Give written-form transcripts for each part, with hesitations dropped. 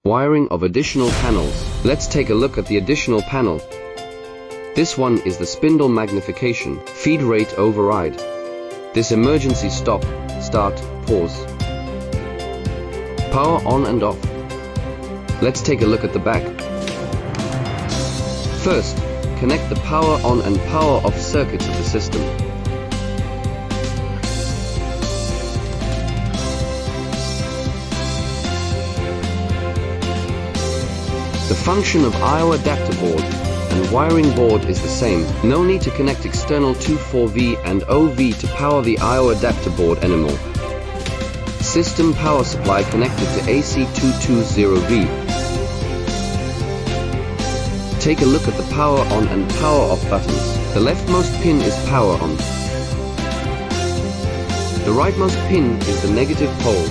Wiring of additional panels. Let's take a look at the additional panel. This one is the spindle magnification, feed rate override. This emergency stop, start, pause. Power on and off. Let's take a look at the back. First, connect the power on and power off circuits of the system. The function of I/O adapter board and wiring board is the same. No need to connect external 24V and OV to power the I/O adapter board anymore. System power supply connected to AC220V. Take a look at the power on and power off buttons. The leftmost pin is power on. The rightmost pin is the negative pole.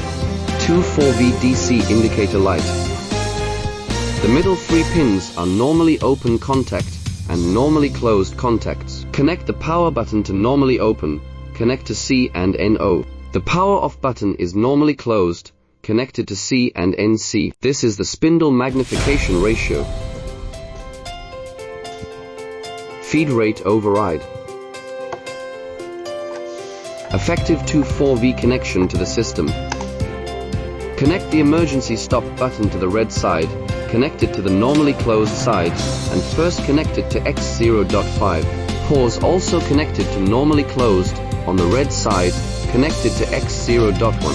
24V DC indicator light. The middle three pins are normally open contact and normally closed contacts. Connect the power button to normally open, connect to C and NO. The power off button is normally closed, connected to C and NC. This is the spindle magnification ratio. Feed rate override. Effective 24V connection to the system. Connect the emergency stop button to the red side, connect it to the normally closed side, and first connect it to X0.5. Pause also connected to normally closed, on the red side, connected to X0.1.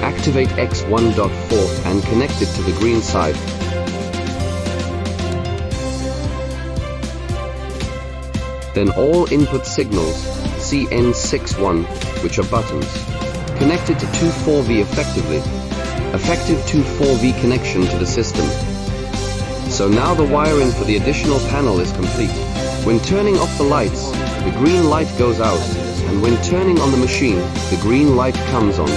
Activate X1.4 and connect it to the green side. Then all input signals, CN61, which are buttons, connected to 24V effectively. Effective 24V connection to the system. So now the wiring for the additional panel is complete. When turning off the lights, the green light goes out, and when turning on the machine, the green light comes on.